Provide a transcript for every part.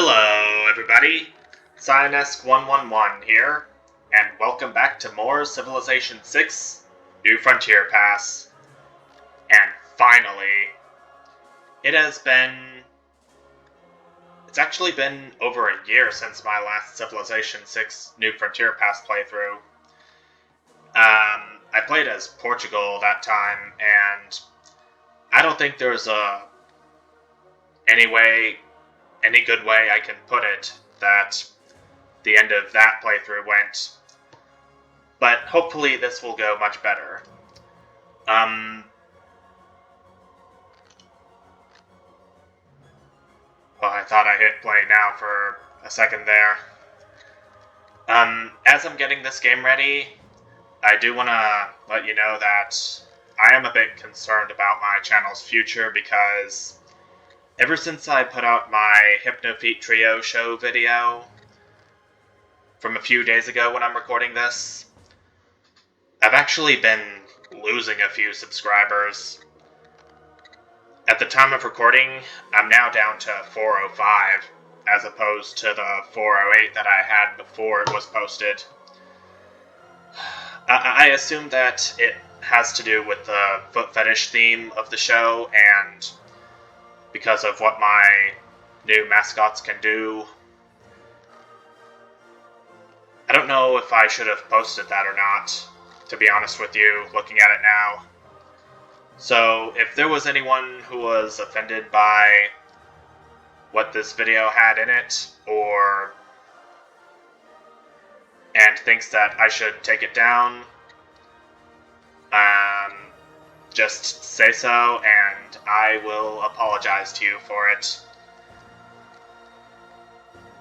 Hello, everybody. Cyanesk111 here, and welcome back to more Civilization 6 New Frontier Pass. And finally, it's actually been over a year since my last Civilization 6 New Frontier Pass playthrough. I played as Portugal that time, and I don't think there's any good way I can put it that the end of that playthrough went. But hopefully this will go much better. Well, I thought I hit play now for a second there. As I'm getting this game ready, I do want to let you know that I am a bit concerned about my channel's future because ever since I put out my Hypnofeet Trio show video from a few days ago when I'm recording this, I've actually been losing a few subscribers. At the time of recording, I'm now down to 405, as opposed to the 408 that I had before it was posted. I assume that it has to do with the foot fetish theme of the show, and because of what my new mascots can do. I don't know if I should have posted that or not, to be honest with you, looking at it now. So, if there was anyone who was offended by what this video had in it, and thinks that I should take it down, just say so, and I will apologize to you for it.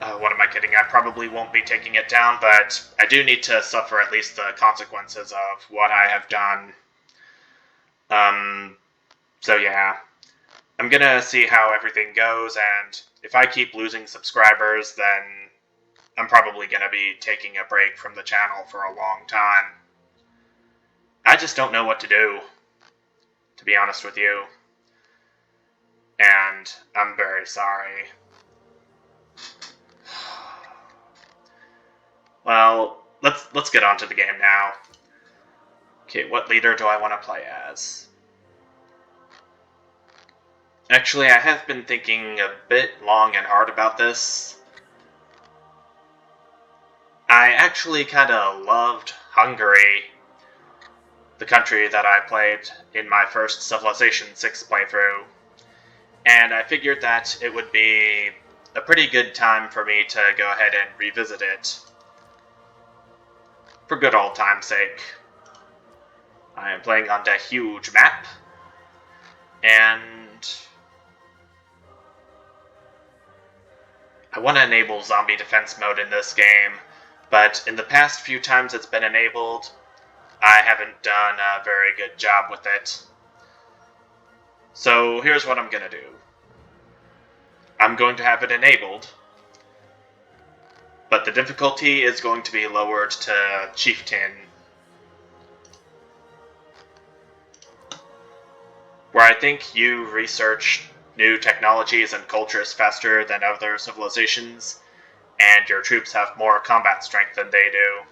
What am I kidding? I probably won't be taking it down, but I do need to suffer at least the consequences of what I have done. So yeah. I'm gonna see how everything goes, and if I keep losing subscribers, then I'm probably gonna be taking a break from the channel for a long time. I just don't know what to do, to be honest with you. And I'm very sorry. Well, let's get on to the game now. Okay, what leader do I want to play as? Actually, I have been thinking a bit long and hard about this. I actually kind of loved Hungary, the country that I played in my first Civilization 6 playthrough, and I figured that it would be a pretty good time for me to go ahead and revisit it. For good old time's sake. I am playing on a huge map, and I want to enable zombie defense mode in this game, but in the past few times it's been enabled, I haven't done a very good job with it. So here's what I'm going to do. I'm going to have it enabled, but the difficulty is going to be lowered to Chieftain, where I think you research new technologies and cultures faster than other civilizations, and your troops have more combat strength than they do.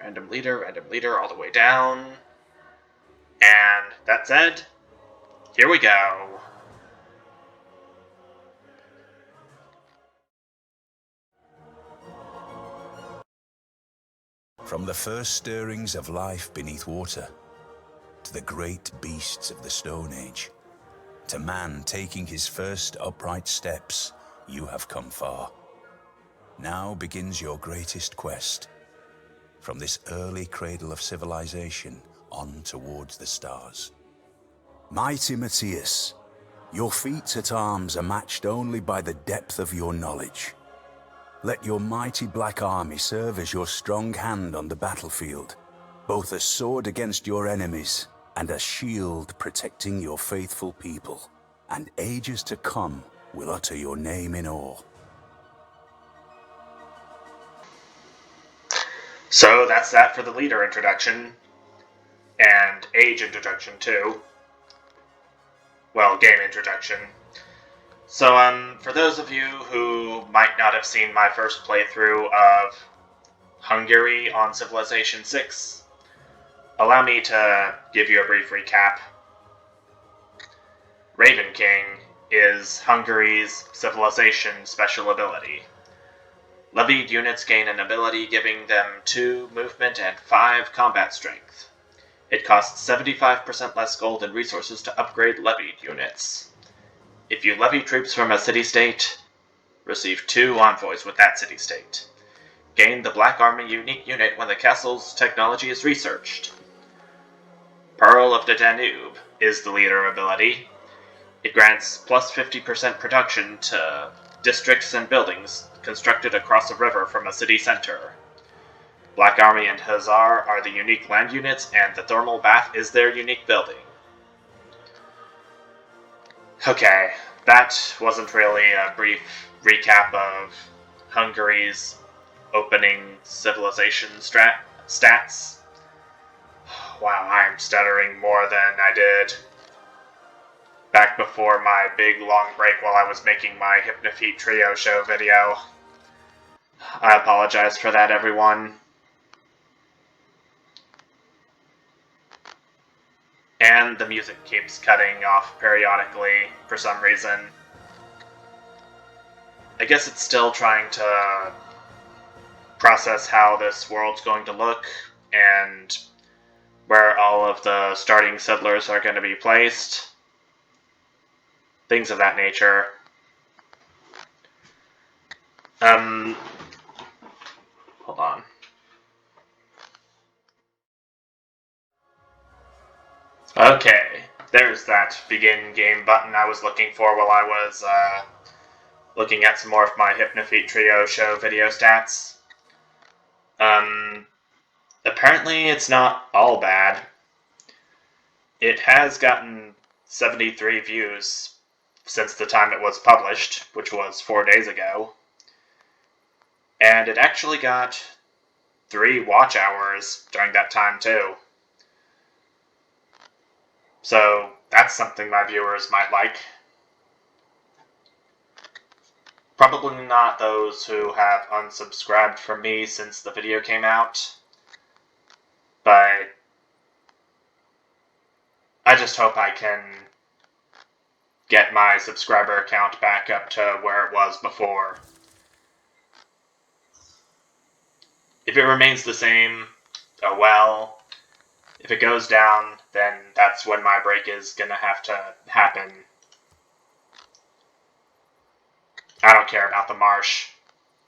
Random leader, all the way down. And that said, here we go. From the first stirrings of life beneath water, to the great beasts of the Stone Age, to man taking his first upright steps, you have come far. Now begins your greatest quest, from this early cradle of civilization on towards the stars. Mighty Matthias, your feats at arms are matched only by the depth of your knowledge. Let your mighty black army serve as your strong hand on the battlefield, both a sword against your enemies and a shield protecting your faithful people. And ages to come will utter your name in awe. So that's that for the leader introduction, and age introduction too. Well, game introduction. So, for those of you who might not have seen my first playthrough of Hungary on Civilization 6, allow me to give you a brief recap. Raven King is Hungary's Civilization special ability. Levied units gain an ability giving them 2 movement and 5 combat strength. It costs 75% less gold and resources to upgrade levied units. If you levy troops from a city-state, receive 2 envoys with that city-state. Gain the Black Army unique unit when the castle's technology is researched. Pearl of the Danube is the leader ability. It grants plus 50% production to districts and buildings constructed across a river from a city center. Black Army and Hussar are the unique land units, and the Thermal Bath is their unique building. Okay, that wasn't really a brief recap of Hungary's opening civilization stats. Wow, I'm stuttering more than I did back before my big long break while I was making my Hypnofeet Trio show video. I apologize for that, everyone. And the music keeps cutting off periodically for some reason. I guess it's still trying to process how this world's going to look and where all of the starting settlers are going to be placed. Things of that nature. Hold on. Okay, there's that begin game button I was looking for while I was looking at some more of my Hypnofeet Trio show video stats. Apparently it's not all bad. It has gotten 73 views since the time it was published, which was 4 days ago. And it actually got 3 watch hours during that time too. So that's something my viewers might like. Probably not those who have unsubscribed from me since the video came out, but I just hope I can get my subscriber count back up to where it was before. If it remains the same, oh well. If it goes down, then that's when my break is gonna have to happen. I don't care about the marsh.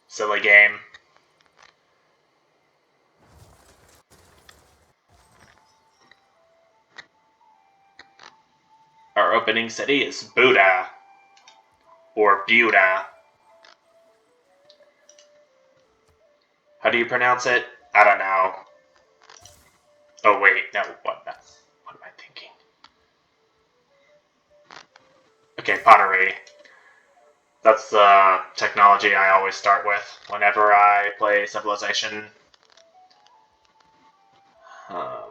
Silly game. Our opening city is Buda. Or Buda. How do you pronounce it? I don't know. Oh wait, no, what am I thinking? Okay, pottery. That's the technology I always start with whenever I play Civilization. I'm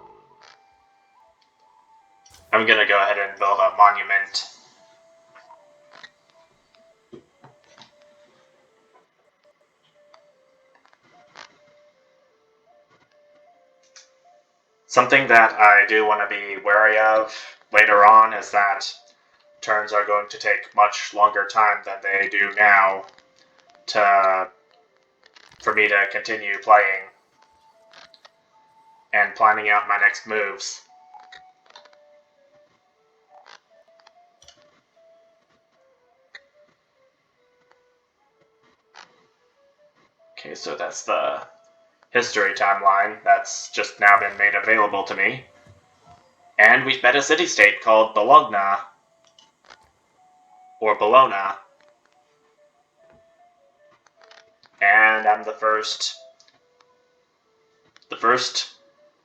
gonna go ahead and build a monument. Something that I do want to be wary of later on is that turns are going to take much longer time than they do now for me to continue playing and planning out my next moves. Okay, so that's the history timeline that's just now been made available to me. And we've met a city-state called Bologna, or Bologna. And I'm the first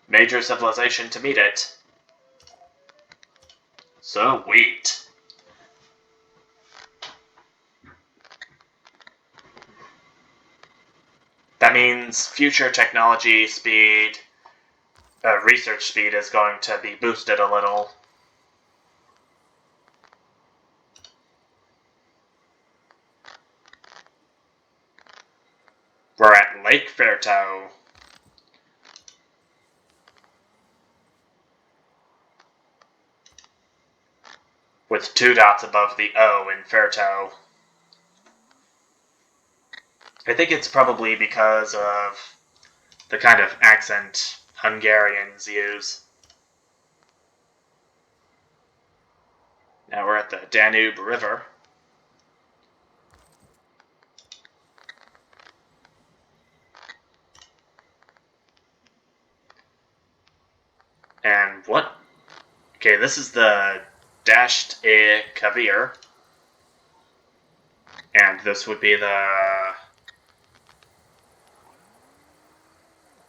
major civilization to meet it. Sweet. That means future technology speed, research speed is going to be boosted a little. We're at Lake Fairtoe. With 2 dots above the O in Fairtoe. I think it's probably because of the kind of accent Hungarians use. Now we're at the Danube River. And what? Okay, this is the Dasht e Kavir. And this would be the...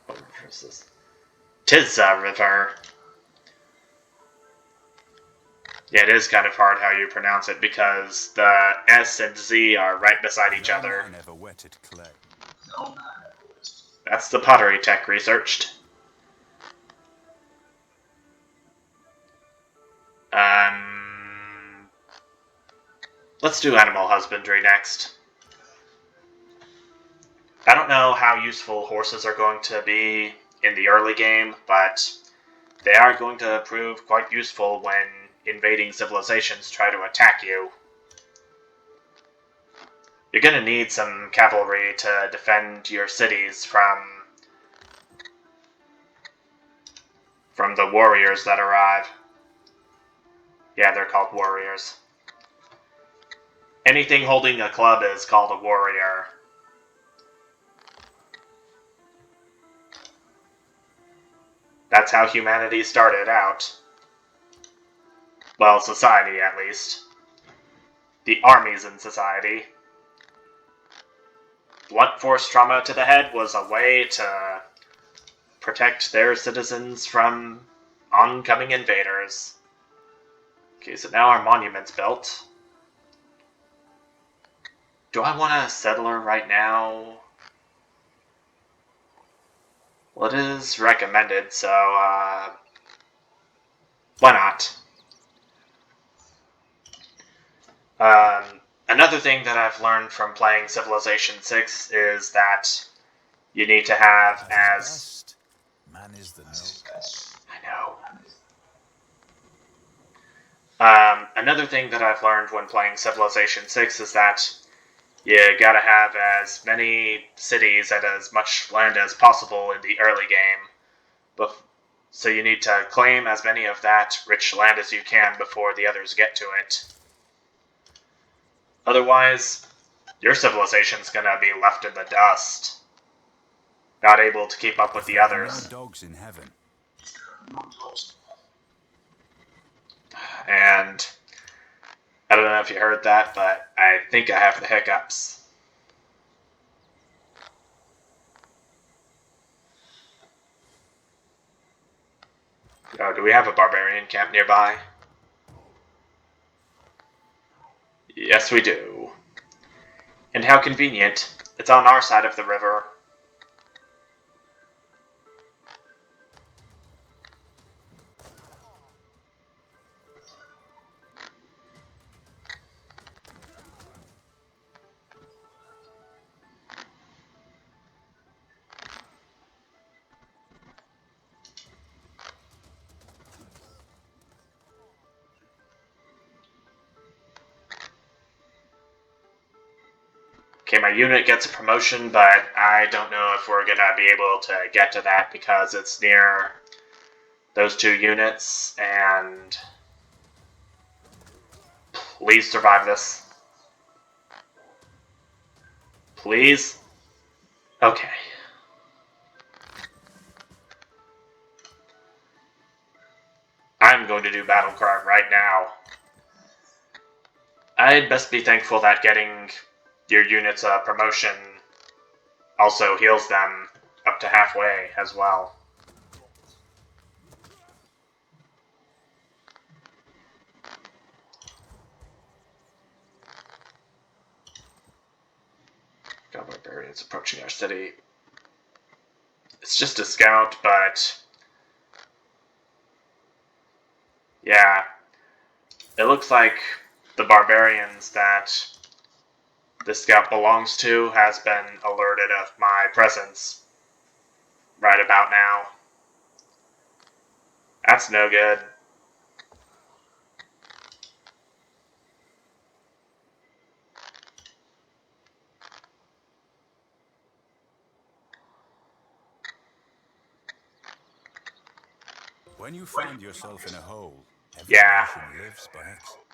What river is this? Tisza River. Yeah, it is kind of hard how you pronounce it because the S and Z are right beside each other. Never wetted clay. That's the pottery tech researched. Let's do animal husbandry next. I don't know how useful horses are going to be in the early game, but they are going to prove quite useful when invading civilizations try to attack you. You're going to need some cavalry to defend your cities from the warriors that arrive. Yeah, they're called warriors. Anything holding a club is called a warrior. That's how humanity started out. Well, society, at least. The armies in society. Blunt force trauma to the head was a way to protect their citizens from oncoming invaders. Okay, so now our monument's built. Do I want a settler right now? Well, it is recommended, so why not? Another thing that I've learned from playing Civilization 6 is that you need to have as... Man is the I know. Another thing that I've learned when playing Civilization 6 is that you gotta have as many cities and as much land as possible in the early game. So you need to claim as many of that rich land as you can before the others get to it. Otherwise, your civilization's gonna be left in the dust. Not able to keep up with the others. No dogs in heaven. And I don't know if you heard that, but I think I have the hiccups. Oh, do we have a barbarian camp nearby? Yes, we do. And how convenient. It's on our side of the river. Okay, my unit gets a promotion, but I don't know if we're gonna be able to get to that because it's near those 2 units, and please survive this. Please? Okay. I'm going to do battle cry right now. I'd best be thankful that getting your units a promotion also heals them up to halfway as well. Got barbarians approaching our city. It's just a scout, but yeah, it looks like the barbarians that this scout belongs to has been alerted of my presence right about now. That's no good. When you find yourself in a hole, every Yeah. nation lives by accident.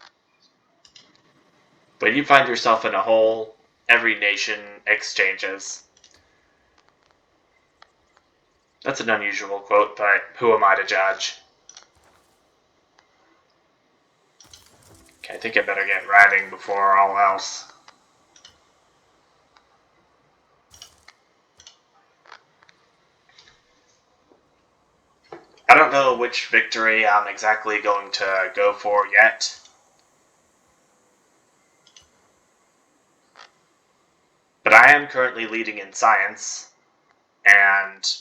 When you find yourself in a hole, every nation exchanges. That's an unusual quote, but who am I to judge? Okay, I think I better get riding before all else. I don't know which victory I'm exactly going to go for yet. But I am currently leading in science, and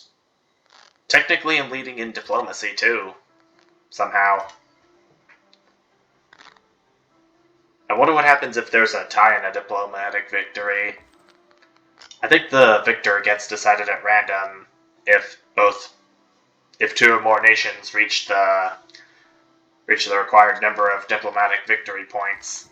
technically I'm leading in diplomacy too, somehow. I wonder what happens if there's a tie in a diplomatic victory. I think the victor gets decided at random if two or more nations reach the required number of diplomatic victory points.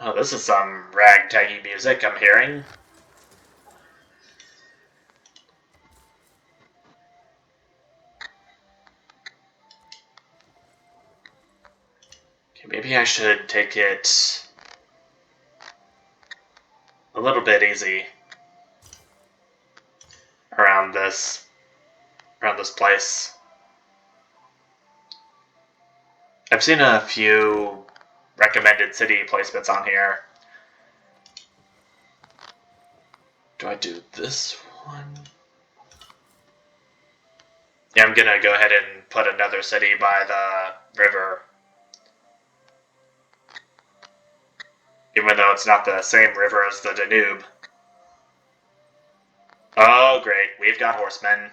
Oh, this is some ragtaggy music I'm hearing. Okay, maybe I should take it a little bit easy around this place. I've seen a few recommended city placements on here. Do I do this one? Yeah, I'm gonna go ahead and put another city by the river. Even though it's not the same river as the Danube. Oh, great. We've got horsemen.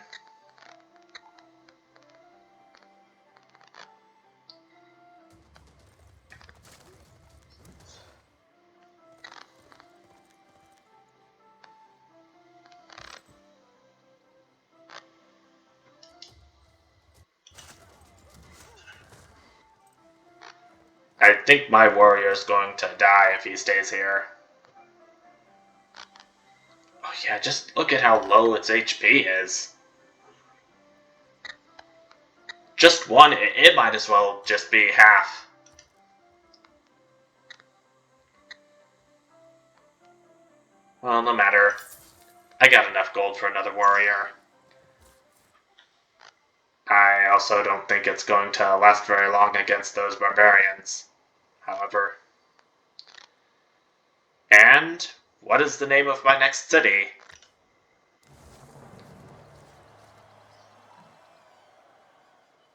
I think my warrior's going to die if he stays here. Oh yeah, just look at how low its HP is. Just one, it might as well just be half. Well, no matter. I got enough gold for another warrior. I also don't think it's going to last very long against those barbarians, however. And what is the name of my next city?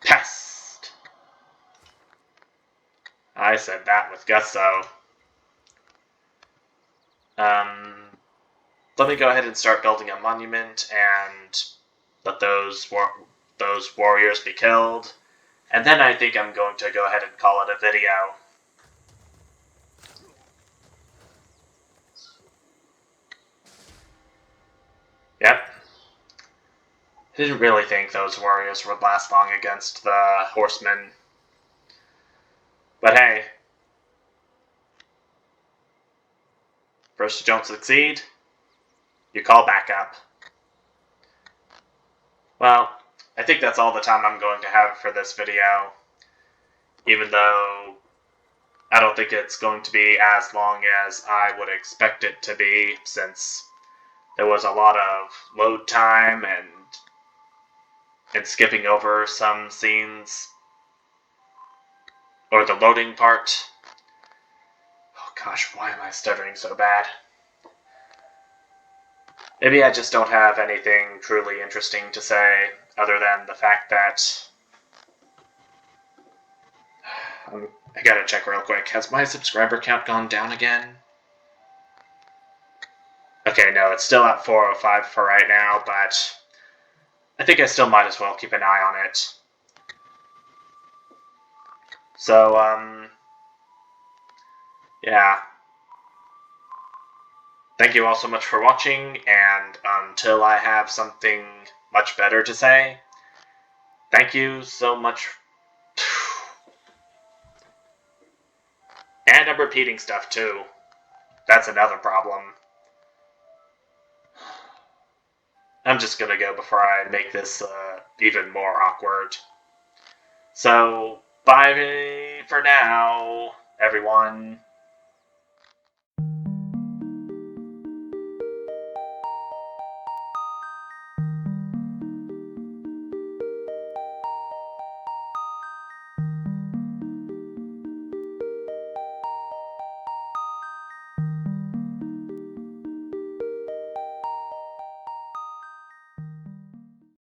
Pest. I said that with gusto. Let me go ahead and start building a monument and let those warriors be killed. And then I think I'm going to go ahead and call it a video. Yep. I didn't really think those warriors would last long against the horsemen. But hey. First you don't succeed, you call back up. Well, I think that's all the time I'm going to have for this video. Even though I don't think it's going to be as long as I would expect it to be, since there was a lot of load time and skipping over some scenes. Or the loading part. Oh gosh, why am I stuttering so bad? Maybe I just don't have anything truly interesting to say, other than the fact that I gotta check real quick. Has my subscriber count gone down again? Okay, no, it's still at 405 for right now, but I think I still might as well keep an eye on it. So, yeah. Thank you all so much for watching, and until I have something much better to say, thank you so much. And I'm repeating stuff too. That's another problem. I'm just gonna go before I make this even more awkward. So, bye for now, everyone.